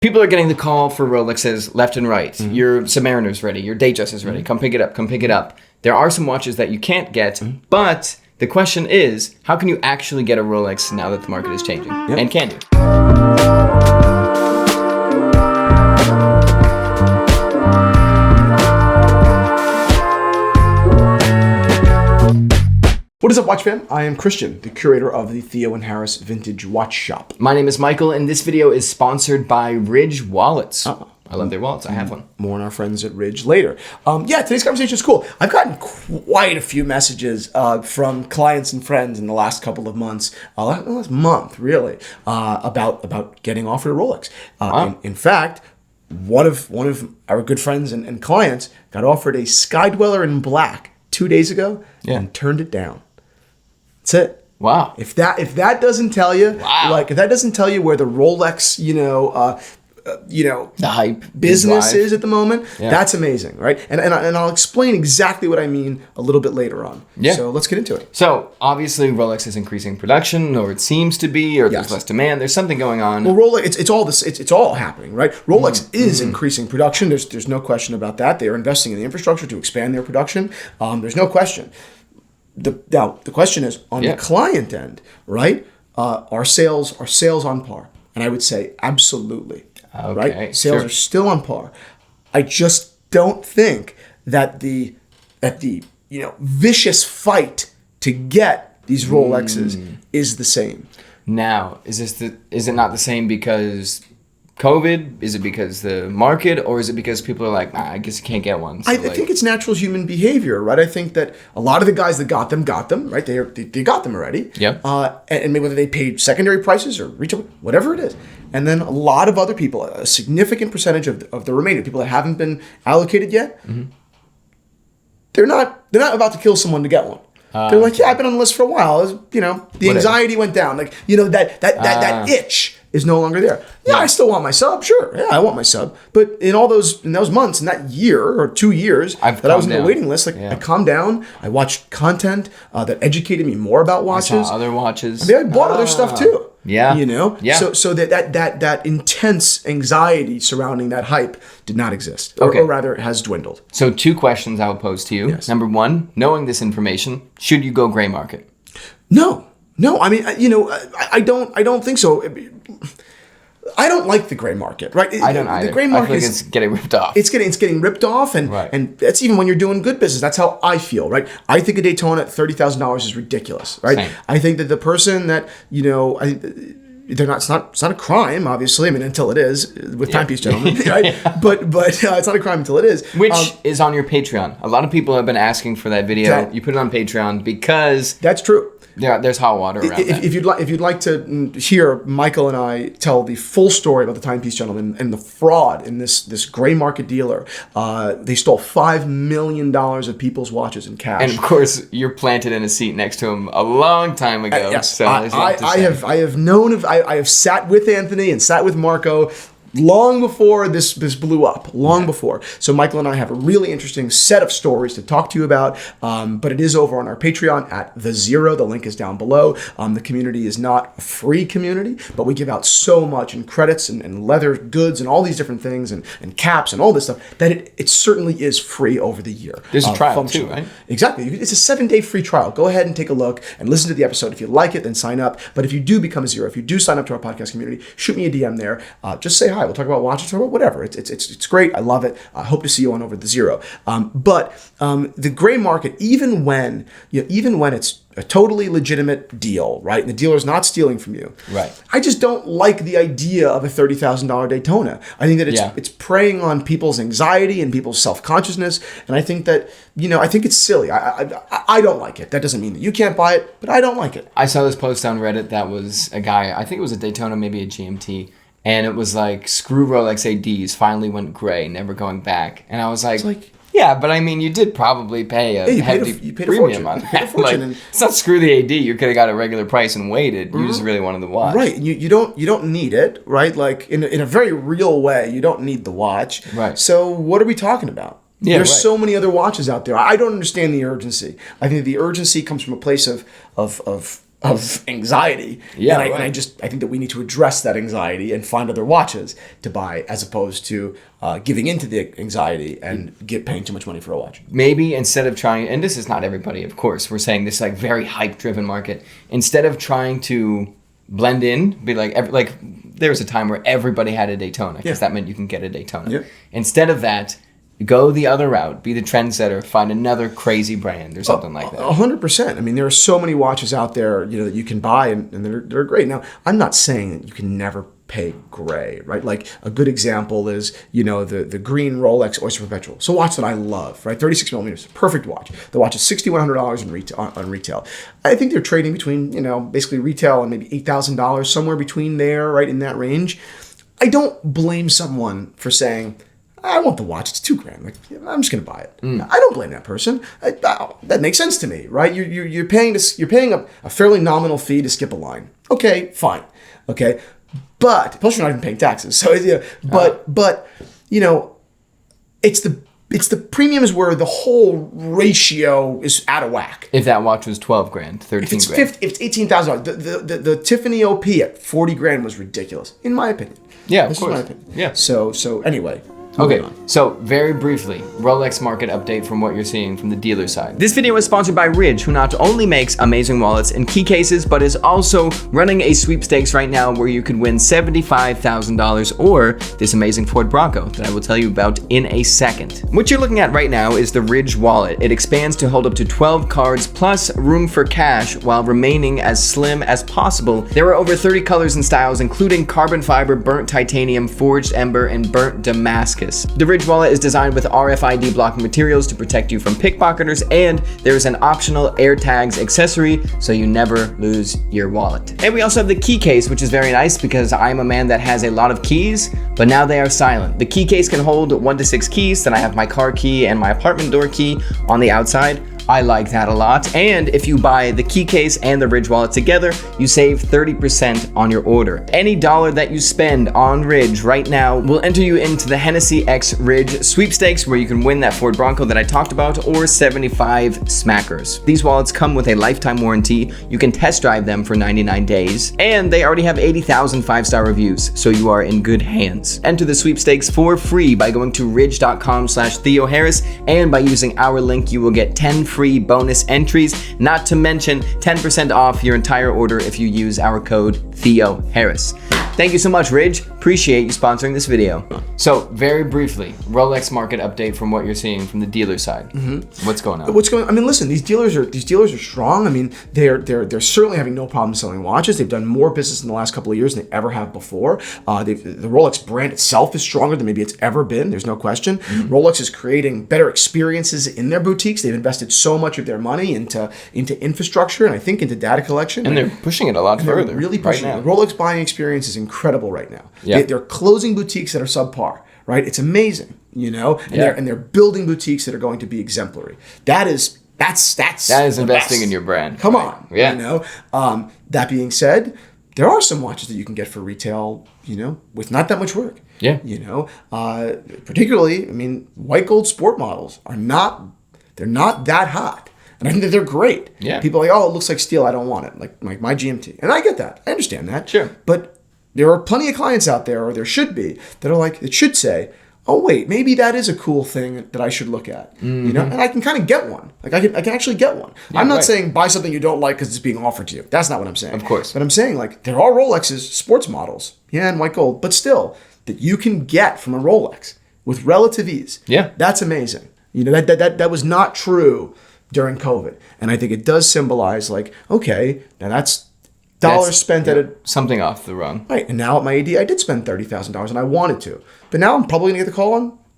People are getting the call for Rolexes left and right. Mm-hmm. Your Submariner's ready. Your Datejust is ready. Mm-hmm. Come pick it up. Come pick it up. There are some watches that you can't get, but the question is, how can you actually get a Rolex now that the market is changing? Yep. And can you? What is up, watch fam? I am Christian, the curator of the Theo and Harris Vintage Watch Shop. My name is Michael, and this video is sponsored by Ridge Wallets. I love their wallets. I have one. More on our friends at Ridge later. Today's conversation is cool. I've gotten quite a few messages from clients and friends in the last couple of months, last month really, about getting offered a Rolex. In fact, one of our good friends and clients got offered a Skydweller in black 2 days ago and turned it down. That's it. Wow. If that doesn't tell you, if that doesn't tell you where the Rolex, the hype business is at the moment, that's amazing, right? And I'll explain exactly what I mean a little bit later on. Yeah. So let's get into it. So obviously Rolex is increasing production, or it seems to be, or there's less demand. There's something going on. Well, Rolex, it's all this. It's all happening, right? Rolex is increasing production. There's no question about that. They are investing in the infrastructure to expand their production. There's no question. Now the question is on the client end, right? Are sales on par? And I would say absolutely. Okay, right? Sales are still on par. I just don't think that the vicious fight to get these Rolexes is the same. Now, is it not the same because COVID? Is it because the market, or is it because people are like, I guess you can't get one? So I think it's natural human behavior, right? I think that a lot of the guys that got them, right? They got them already. Yeah. And maybe whether they paid secondary prices or retail, whatever it is. And then a lot of other people, a significant percentage of the remaining people that haven't been allocated yet, they're not about to kill someone to get one. They're like, I've been on the list for a while. The anxiety went down. Like, that itch is no longer there. Yeah, I still want my sub. Sure. Yeah, I want my sub. But in those months, in that year or 2 years that I was in the waiting list, I calmed down. I watched content that educated me more about watches. I saw other watches. I bought other stuff too. Yeah. Yeah. So that intense anxiety surrounding that hype did not exist. Or rather, it has dwindled. So 2 questions I will pose to you. Yes. Number 1, knowing this information, should you go gray market? No. I mean, I don't think so. I don't like the gray market, right? I don't either. The gray market I feel like it's getting ripped off. It's getting ripped off, and that's even when you're doing good business. That's how I feel, right? I think a Daytona at $30,000 is ridiculous, right? Same. I think that the person that it's not a crime, obviously. I mean, until it is with timepiece gentlemen, right? But it's not a crime until it is. Which is on your Patreon. A lot of people have been asking for that video. You put it on Patreon because that's true. Yeah, there's hot water around that. If you'd like to hear Michael and I tell the full story about the timepiece gentleman and the fraud in this gray market dealer, they stole $5 million of people's watches in cash. And of course, you're planted in a seat next to him a long time ago. Yes, so I have sat with Anthony and sat with Marco long before this blew up, before. So Michael and I have a really interesting set of stories to talk to you about, but it is over on our Patreon at The Zero. The link is down below. The community is not a free community, but we give out so much in credits and leather goods and all these different things and caps and all this stuff that it certainly is free over the year. There's a trial too, right? Exactly. It's a 7-day free trial. Go ahead and take a look and listen to the episode. If you like it, then sign up. But if you do become a Zero, if you do sign up to our podcast community, shoot me a DM there. Just say hi. We'll talk about watches, talk about whatever. It's great. I love it. I hope to see you on over at The Zero. But the gray market, even when it's a totally legitimate deal, right? And the dealer's not stealing from you. Right. I just don't like the idea of a $30,000 Daytona. I think that it's preying on people's anxiety and people's self-consciousness. And I think that, I think it's silly. I don't like it. That doesn't mean that you can't buy it, but I don't like it. I saw this post on Reddit that was a guy, I think it was a Daytona, maybe a GMT. And it was like, screw Rolex ADs, finally went gray, never going back. And I was like, yeah, but I mean, you did probably pay a hefty premium on that. It's not screw the AD. You could have got a regular price and waited. You just really wanted the watch. Right. You don't need it, right? Like, in a very real way, you don't need the watch. Right. So what are we talking about? Yeah, There's so many other watches out there. I don't understand the urgency. I think the urgency comes from a place of of anxiety. Yeah, and right. I think that we need to address that anxiety and find other watches to buy, as opposed to giving into the anxiety and paying too much money for a watch. Maybe instead of trying, and this is not everybody, of course, we're saying this like very hype-driven market. Instead of trying to blend in, be like there was a time where everybody had a Daytona because that meant you can get a Daytona. Yeah. Instead of that, go the other route, be the trendsetter, find another crazy brand or something like that. 100%. I mean, there are so many watches out there, that you can buy and they're great. Now, I'm not saying that you can never pay gray, right? Like a good example is, the green Rolex Oyster Perpetual. It's a watch that I love, right? 36 millimeters, perfect watch. The watch is $6,100 on retail. I think they're trading between, basically retail and maybe $8,000, somewhere between there, right in that range. I don't blame someone for saying, I want the watch. It's $2,000. Like, I'm just gonna buy it. I don't blame that person. That makes sense to me, right? You're paying a fairly nominal fee to skip a line. Okay, fine. Okay, but plus you're not even paying taxes. So but it's the premiums where the whole ratio is out of whack. If that watch was $12,000, $13,000. If it's $18,000, the Tiffany OP at $40,000 was ridiculous, in my opinion. Yeah, of This course. is my opinion. Yeah. So anyway. Okay, so very briefly, Rolex market update from what you're seeing from the dealer side. This video is sponsored by Ridge, who not only makes amazing wallets and key cases, but is also running a sweepstakes right now where you could win $75,000 or this amazing Ford Bronco that I will tell you about in a second. What you're looking at right now is the Ridge wallet. It expands to hold up to 12 cards plus room for cash while remaining as slim as possible. There are over 30 colors and styles, including carbon fiber, burnt titanium, forged ember, and burnt Damascus. The Ridge wallet is designed with RFID blocking materials to protect you from pickpocketers, and there's an optional AirTags accessory so you never lose your wallet. And we also have the key case, which is very nice because I'm a man that has a lot of keys, but now they are silent. The key case can hold 1 to 6 keys, then I have my car key and my apartment door key on the outside. I like that a lot. And if you buy the key case and the Ridge wallet together, you save 30% on your order. Any dollar that you spend on Ridge right now will enter you into the Hennessy X Ridge sweepstakes, where you can win that Ford Bronco that I talked about, or 75 smackers. These wallets come with a lifetime warranty. You can test drive them for 99 days, and they already have 80,000 5-star reviews, so you are in good hands. Enter the sweepstakes for free by going to ridge.com/Theo Harris, and by using our link, you will get 10 free bonus entries, not to mention 10% off your entire order if you use our code Theo Harris. Thank you so much, Ridge. Appreciate you sponsoring this video. So, very briefly, Rolex market update from what you're seeing from the dealer side. What's going on? I mean, listen, these dealers are strong. I mean, they're certainly having no problem selling watches. They've done more business in the last couple of years than they ever have before. The Rolex brand itself is stronger than maybe it's ever been. There's no question. Rolex is creating better experiences in their boutiques. They've invested so much of their money into infrastructure and I think into data collection. And they're pushing it a lot further. They're really pushing right it. now. The Rolex buying experience is incredible right now. Yeah. They're closing boutiques that are subpar, right? It's amazing, and they're building boutiques that are going to be exemplary. That's investing best. in your brand. Come right? on, Yeah. That being said, there are some watches that you can get for retail, with not that much work. Yeah. Particularly, I mean, white gold sport models are not that hot. And I think that they're great. Yeah. People are like, oh, it looks like steel. I don't want it. Like my GMT. And I get that. I understand that. Sure. But there are plenty of clients out there, or there should be, that are like, it should say, oh, wait, maybe that is a cool thing that I should look at. And I can kind of get one. Like I can actually get one. Yeah, I'm not right. saying buy something you don't like because it's being offered to you. That's not what I'm saying. Of course. But I'm saying, like, there are Rolexes, sports models, and white gold, but still, that you can get from a Rolex with relative ease. Yeah. That's amazing. That was not true during COVID. And I think it does symbolize, like, okay, now that's dollars spent at a... Something off the rung. Right. And now at my AD, I did spend $30,000 and I wanted to. But now I'm probably going to get the call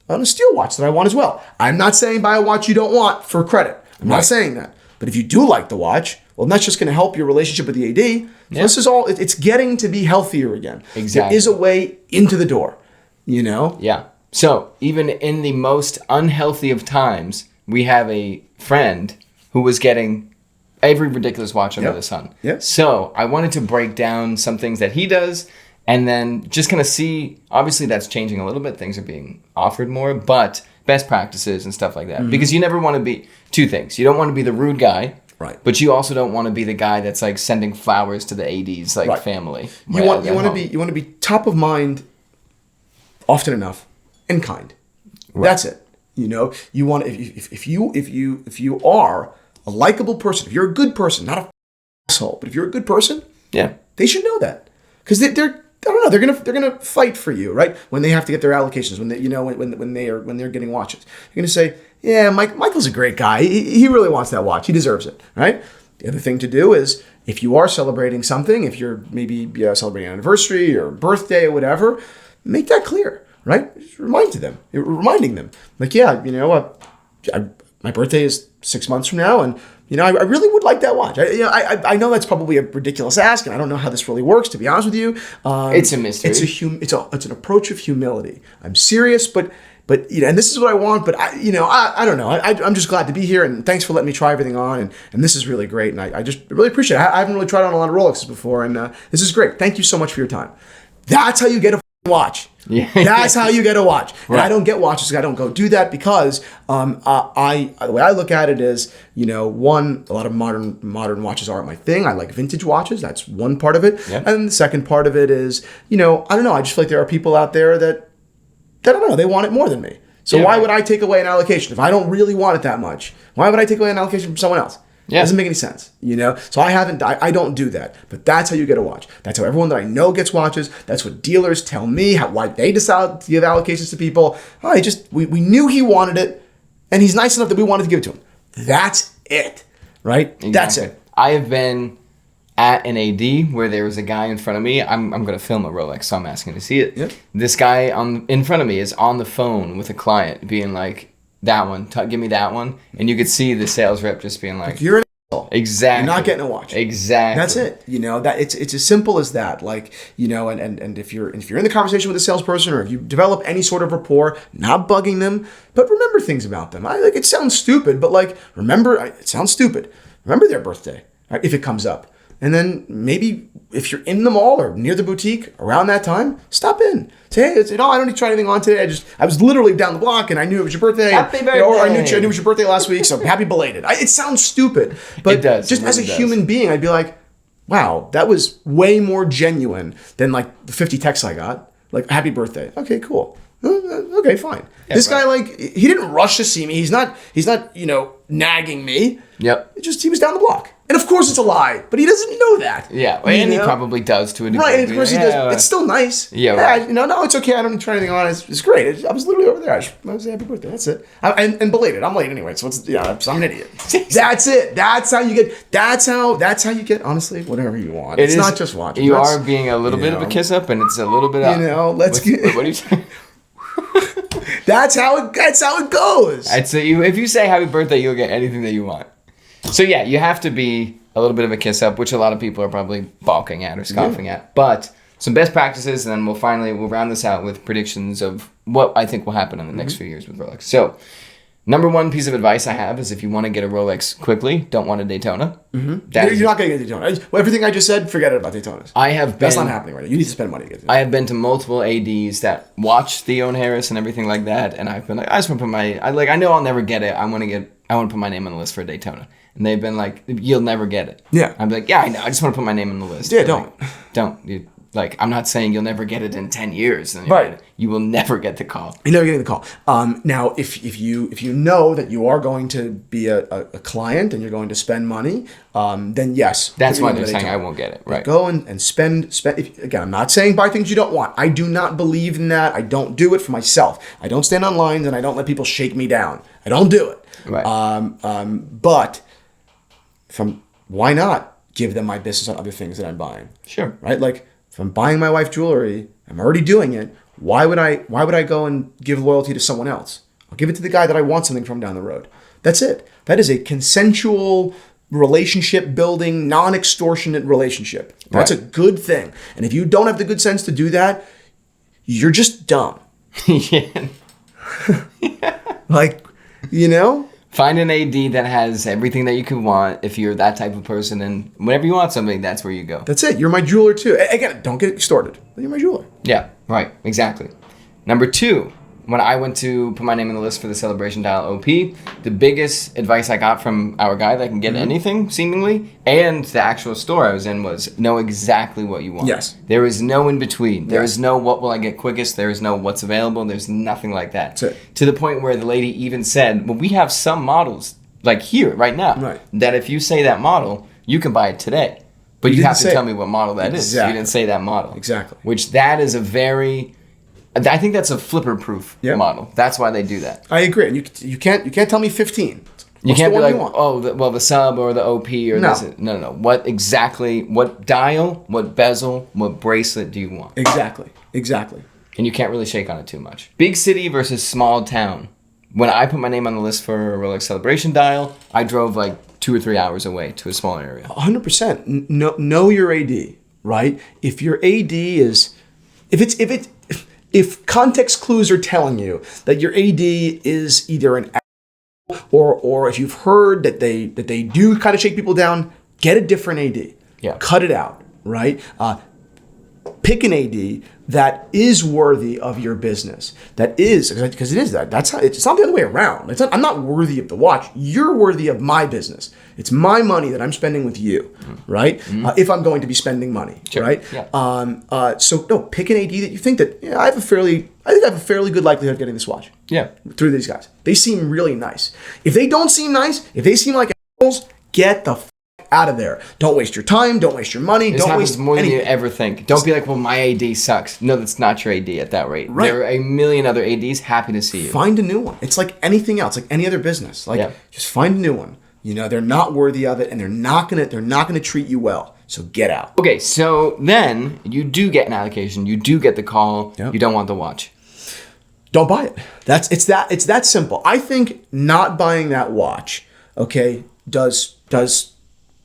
on a steel watch that I want as well. I'm not saying buy a watch you don't want for credit. I'm not saying that. But if you do like the watch, well, that's just going to help your relationship with the AD. So this is all... It's getting to be healthier again. Exactly. There is a way into the door, Yeah. So, even in the most unhealthy of times, we have a friend who was getting every ridiculous watch under the sun. Yep. So, I wanted to break down some things that he does and then just kind of see, obviously that's changing a little bit. Things are being offered more, but best practices and stuff like that. Because you never want to be, two things. You don't want to be the rude guy Right. But you also don't want to be the guy that's like sending flowers to the AD's like family. You want to be top of mind often enough and kind. Right. That's it. You know, you want if you are a likable person, if you're a good person, not a asshole, but if you're a good person, they should know that, because they're I don't know, they're gonna fight for you, right? When they have to get their allocations, when they, you know, when they're getting watches, you're gonna say, yeah, Michael's a great guy. He really wants that watch. He deserves it, right? The other thing to do is, if you are celebrating something, if you're maybe celebrating an anniversary or birthday or whatever, make that clear. Right? Just reminding them. Like, yeah, you know, my birthday is 6 months from now, and, you know, I really would like that watch. I know that's probably a ridiculous ask, and I don't know how this really works, to be honest with you. It's a mystery. It's an approach of humility. I'm serious, but you know, and this is what I want, but I don't know. I'm just glad to be here, and thanks for letting me try everything on, and this is really great, and I just really appreciate it. I haven't really tried on a lot of Rolexes before, and this is great. Thank you so much for your time. That's how you get a watch. Yeah. That's how you get a watch. And right. I don't get watches. I don't go do that because the way I look at it is, you know, one, a lot of modern watches aren't my thing. I like vintage watches. That's one part of it. Yeah. And the second part of it is, you know, I don't know. I just feel like there are people out there that I don't know, they want it more than me. So why would I take away an allocation if I don't really want it that much? Why would I take away an allocation from someone else? Yeah. It doesn't make any sense, you know? So I don't do that. But that's how you get a watch. That's how everyone that I know gets watches. That's what dealers tell me, why they decide to give allocations to people. We knew he wanted it, and he's nice enough that we wanted to give it to him. That's it, right? Exactly. That's it. I have been at an AD where there was a guy in front of me. I'm going to film a Rolex, so I'm asking to see it. Yep. This guy in front of me is on the phone with a client being like, that one, give me that one. And you could see the sales rep just being like, you're an asshole. Exactly. You're not getting a watch. Exactly. That's it. You know, that it's as simple as that. Like, you know, and if you're in the conversation with a salesperson, or if you develop any sort of rapport, not bugging them, but remember things about them. It sounds stupid, but like, it sounds stupid. Remember their birthday, right, if it comes up. And then maybe if you're in the mall or near the boutique around that time, stop in. Say, hey, I don't need to try anything on today. I was literally down the block, and I knew it was your birthday. Happy birthday. Or I knew it was your birthday last week, so happy belated. It sounds stupid, but it does. Just as a human being, I'd be like, wow, that was way more genuine than like the 50 texts I got. Like, happy birthday. Okay, cool. Okay, fine. Yeah, this guy, like, he didn't rush to see me. He's not, you know, nagging me. Yep. He was down the block. And of course it's a lie, but he doesn't know that. Yeah, and he probably does to a degree. Right, and of course he does. It's still nice. Yeah, right. No, it's okay. I don't need to try anything on. It's great. I was literally over there. I was happy birthday. That's it. And belated. I'm late anyway, so I'm an idiot. That's it. That's how you get. Honestly, whatever you want. It's not just watching. You are being a little bit of a kiss up, and it's a little bit. You know, let's get. What are you saying? That's how it goes. If you say happy birthday, you'll get anything that you want. So yeah, you have to be a little bit of a kiss up, which a lot of people are probably balking at or scoffing at. But some best practices, and then we'll round this out with predictions of what I think will happen in the next few years with Rolex. So, number one piece of advice I have is, if you want to get a Rolex quickly, don't want a Daytona. Mm-hmm. You're not going to get a Daytona. Everything I just said, forget it about Daytonas. That's not happening right now. You need to spend money to get Daytona. I have been to multiple ADs that watch Theo and Harris and everything like that, and I've been like, I just want to put I know I'll never get it. I want to put my name on the list for a Daytona. And they've been like, you'll never get it. Yeah. I'm like, yeah, I know. I just want to put my name on the list. Yeah, don't. Don't. I'm not saying you'll never get it in 10 years. Right. You will never get the call. You're never getting the call. Now, if you know that you are going to be a client and you're going to spend money, then yes. That's why they're saying I won't get it. Right. Go and spend. Again, I'm not saying buy things you don't want. I do not believe in that. I don't do it for myself. I don't stand on lines, and I don't let people shake me down. I don't do it. Right. But why not give them my business on other things that I'm buying? Sure. Right? Like, if I'm buying my wife jewelry, I'm already doing it. Why would I go and give loyalty to someone else? I'll give it to the guy that I want something from down the road. That's it. That is a consensual relationship building, non-extortionate relationship. That's a good thing. And if you don't have the good sense to do that, you're just dumb. Yeah. Like, you know? Find an AD that has everything that you could want if you're that type of person, and whenever you want something, that's where you go. That's it. You're my jeweler too. Again, don't get extorted. You're my jeweler. Yeah, right. Exactly. Number two, when I went to put my name on the list for the Celebration Dial OP, the biggest advice I got from our guy that can get anything, seemingly, and the actual store I was in was know exactly what you want. Yes. There is no in between. There is no what will I get quickest. There is no what's available. There's nothing like that. That's it. To the point where the lady even said, well, we have some models, like here, right now, that if you say that model, you can buy it today. But you have to tell me what model that is. You didn't say that model. Exactly. Which that is a very... I think that's a flipper-proof model. That's why they do that. I agree. And you can't tell me 15. You can't be like, the sub or the OP or this. No. What dial, what bezel, what bracelet do you want? Exactly. And you can't really shake on it too much. Big city versus small town. When I put my name on the list for a Rolex Celebration Dial, I drove like 2 or 3 hours away to a smaller area. 100%. Know your AD, right? If your AD is... If context clues are telling you that your AD is either an or if you've heard that they do kind of shake people down, get a different AD. Yeah. Cut it out, right? Pick an AD that is worthy of your business. That is, because it is that. That's how, it's not the other way around. It's not, I'm not worthy of the watch. You're worthy of my business. It's my money that I'm spending with you, right? If I'm going to be spending money, right? Yeah. So no, pick an AD that you think that I have a fairly good likelihood of getting this watch. Yeah. Through these guys, they seem really nice. If they don't seem nice, if they seem like assholes, get the out of there. Don't waste your time. Don't waste your money. Don't waste more than you ever think. Don't be like, well, my AD sucks. No, that's not your AD at that rate. Right. There are a million other ADs happy to see you. Find a new one. It's like anything else, like any other business. Just find a new one. They're not worthy of it, and they're not gonna treat you well. So get out. Okay, so then you do get an allocation. You do get the call. Yep. You don't want the watch. Don't buy it. It's that simple. I think not buying that watch, okay, does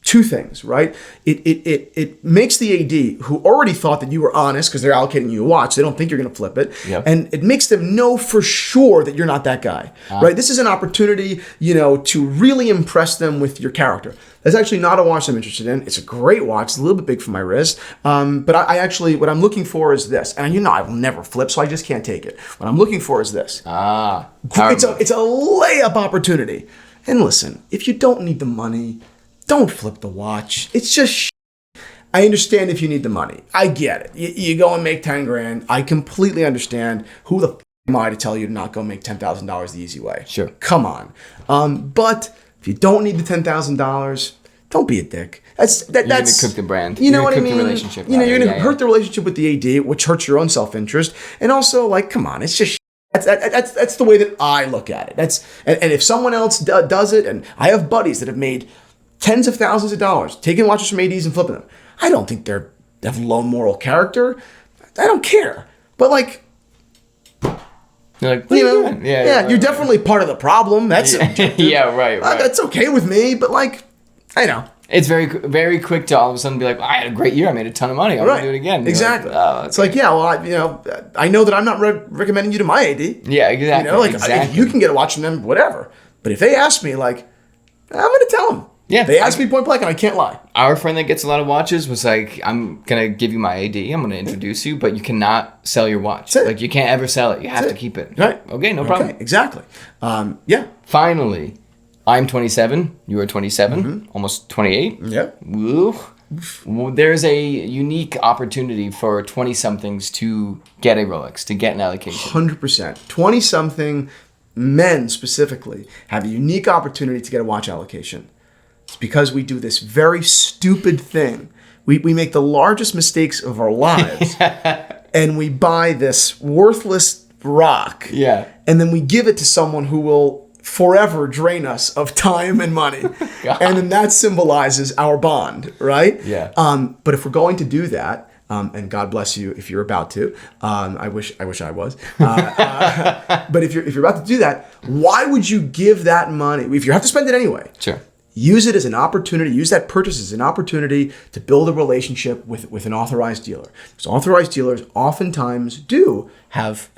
two things, right? It makes the AD, who already thought that you were honest because they're allocating you a watch, they don't think you're going to flip it, and it makes them know for sure that you're not that guy, right? This is an opportunity, to really impress them with your character. That's actually not a watch I'm interested in. It's a great watch. It's a little bit big for my wrist, but I actually, what I'm looking for is this, and I will never flip, so I just can't take it. What I'm looking for is this. It's a layup opportunity. And listen, if you don't need the money, don't flip the watch. It's just I understand if you need the money. I get it. You go and make 10 grand. I completely understand. Who the am I to tell you to not go make $10,000 the easy way? Sure. Come on. But if you don't need the $10,000, don't be a dick. That's you're gonna cook the brand. You know what I mean? The relationship. You're gonna hurt the relationship with the AD, which hurts your own self-interest. And also, come on, it's just that's the way that I look at it. And if someone else does it, and I have buddies that have made tens of thousands of dollars taking watches from ADs and flipping them. I don't think they have low moral character. I don't care. But you're like, what are you doing? You're definitely part of the problem. That's right. That's okay with me. But I know. It's very, very quick to all of a sudden be like, I had a great year. I made a ton of money. I'm going to do it again. Exactly. It's I know that I'm not recommending you to my AD. Yeah, exactly. If you can get a watch from them, whatever. But if they ask me, I'm going to tell them. Yeah. They asked me point blank, and I can't lie. Our friend that gets a lot of watches was like, I'm going to give you my AD. I'm going to introduce you, but you cannot sell your watch. You can't ever sell it. You have to keep it. Right. Okay, no problem. Exactly. Finally, I'm 27. You are 27. Almost 28. Yeah. Woo. There's a unique opportunity for 20-somethings to get a Rolex, to get an allocation. 100%. 20-something men specifically have a unique opportunity to get a watch allocation. It's because we do this very stupid thing. We make the largest mistakes of our lives, and we buy this worthless rock, and then we give it to someone who will forever drain us of time and money. And then that symbolizes our bond, right? Yeah. But if we're going to do that, and God bless you if you're about to. I wish I was. But if you're about to do that, why would you give that money? If you have to spend it anyway. Sure. Use it as an opportunity. Use that purchase as an opportunity to build a relationship with an authorized dealer. Because authorized dealers oftentimes do have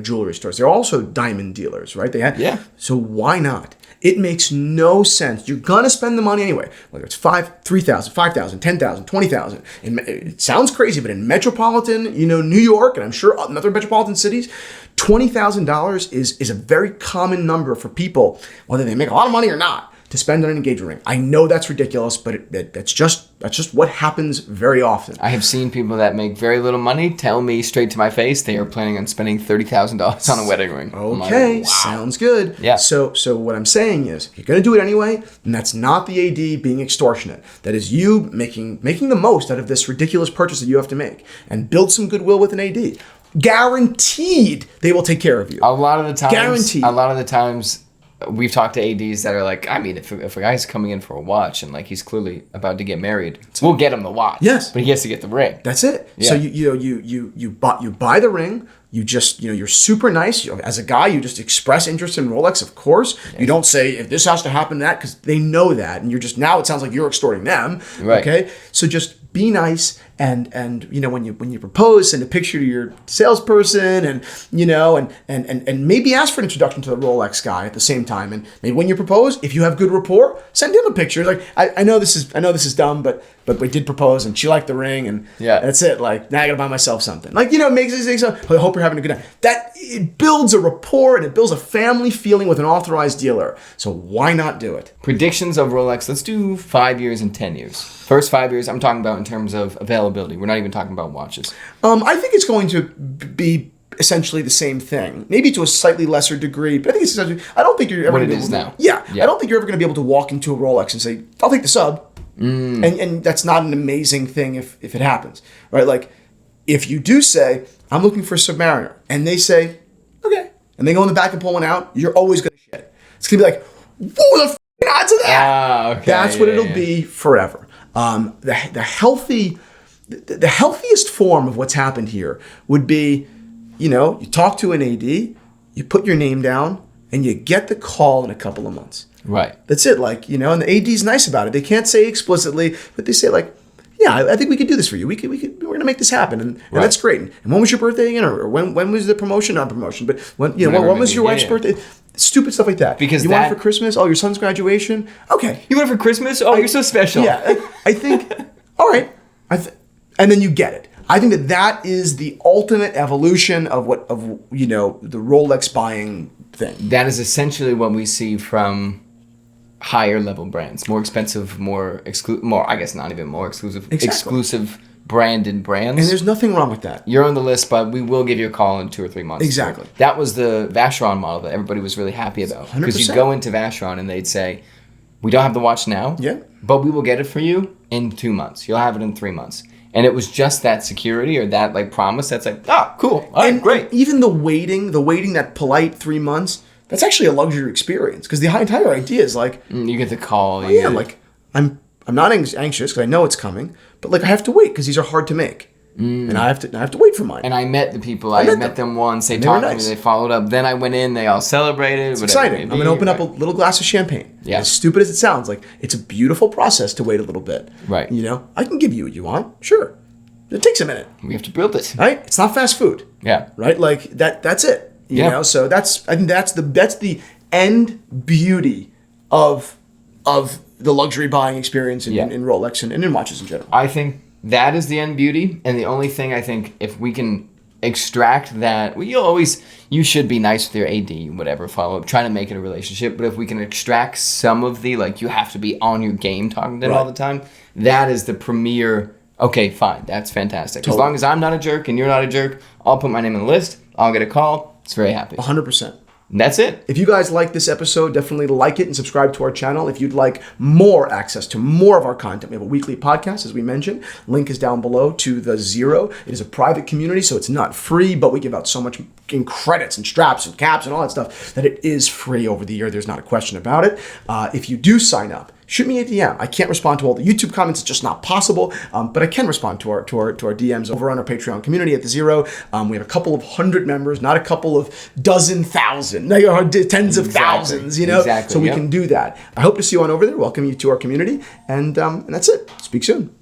jewelry stores. They're also diamond dealers, right? Yeah. So why not? It makes no sense. You're gonna spend the money anyway, whether it's $3,000, $5,000, $10,000, $20,000. It sounds crazy, but in metropolitan, New York, and I'm sure other metropolitan cities, $20,000 is a very common number for people, whether they make a lot of money or not, to spend on an engagement ring. I know that's ridiculous, but that's just what happens very often. I have seen people that make very little money tell me straight to my face they are planning on spending $30,000 on a wedding ring. Okay, wow. Sounds good. Yeah. So what I'm saying is, if you're going to do it anyway, then that's not the AD being extortionate. That is you making the most out of this ridiculous purchase that you have to make, and build some goodwill with an AD. Guaranteed, they will take care of you. A lot of the times. Guaranteed. A lot of the times. We've talked to ADs that are like, I mean, if a guy's coming in for a watch and like he's clearly about to get married, we'll get him the watch. Yes, but he has to get the ring. That's it. Yeah. So you buy the ring. You just you're super nice. As a guy, you just express interest in Rolex, of course. Yes. You don't say if this has to happen that, because they know that, and you're just, now it sounds like you're extorting them. Right. Okay. So just be nice, and when you propose, send a picture to your salesperson, and maybe ask for an introduction to the Rolex guy at the same time. And maybe when you propose, if you have good rapport, send him a picture. Like, I know this is dumb, but we did propose and she liked the ring, and that's it. Like, now I gotta buy myself something. Like, makes these things. I hope you're having a good night. That it builds a rapport and it builds a family feeling with an authorized dealer. So why not do it? Predictions of Rolex. Let's do 5 years and 10 years. First 5 years, I'm talking about in terms of availability. We're not even talking about watches. I think it's going to be essentially the same thing, maybe to a slightly lesser degree, but I think it's essentially, I don't think you're ever what going it to is now. Yeah, I don't think you're ever going to be able to walk into a Rolex and say, I'll take the sub. And that's not an amazing thing if it happens, right? Like, if you do say, I'm looking for a Submariner, and they say, okay, and they go in the back and pull one out, you're always going to shit. It's going to be like, what the odds of that? Okay, that's what it'll be forever. The healthiest form of what's happened here would be, you talk to an AD, you put your name down, and you get the call in a couple of months. Right. That's it. Like, and the AD's nice about it. They can't say explicitly, but they say like, yeah, I think we could do this for you. We're going to make this happen. And that's great. And when was your birthday again? Or when was the promotion? Not promotion, but when was your wife's birthday? Stupid stuff like that. Because you want it for Christmas? Oh, your son's graduation? Okay. You want it for Christmas? Oh, you're so special. Yeah. I think, all right. And then you get it. I think that is the ultimate evolution of the Rolex buying thing. That is essentially what we see from higher level brands, more expensive, more exclusive, more, I guess not even more exclusive, exclusive branded brands. And there's nothing wrong with that. You're on the list, but we will give you a call in 2 or 3 months. Exactly. That was the Vacheron model that everybody was really happy about. 100%. Because you'd go into Vacheron and they'd say, we don't have the watch now, but we will get it for you in 2 months. You'll have it in 3 months. And it was just that security or that like promise that's like, cool, all right, great. And even the waiting, that polite 3 months, that's actually a luxury experience, because the entire idea is like, you get the call. Like I'm not anxious because I know it's coming, but like I have to wait because these are hard to make, and I have to wait for mine. And I met the people. I met them once. They talked to me. They followed up. Then I went in. They all celebrated. It's exciting. I'm gonna open up a little glass of champagne. Yeah. As stupid as it sounds, like it's a beautiful process to wait a little bit. Right. I can give you what you want. Sure. It takes a minute. We have to build it. Right. It's not fast food. Yeah. Right. Like that. That's it. You know. So I think that's the end beauty of the luxury buying experience in Rolex and in watches in general. I think that is the end beauty, and the only thing I think if we can extract that, you should be nice with your AD, whatever, follow up, trying to make it a relationship, but if we can extract some of the, like, you have to be on your game talking to them all the time, that is the premier, okay, fine, that's fantastic. Totally. As long as I'm not a jerk and you're not a jerk, I'll put my name on the list, I'll get a call, it's very happy. 100%. And that's it. If you guys like this episode, definitely like it and subscribe to our channel. If you'd like more access to more of our content, we have a weekly podcast, as we mentioned. Link is down below to the Zero. It is a private community, so it's not free, but we give out so much in credits and straps and caps and all that stuff that it is free over the year. There's not a question about it. If you do sign up, shoot me a DM. I can't respond to all the YouTube comments; it's just not possible. But I can respond to our DMs over on our Patreon community at the Zero. We have a couple of 100 members, not a couple of dozen thousand, tens of thousands. Exactly. So we can do that. I hope to see you on over there. Welcome you to our community, and that's it. Speak soon.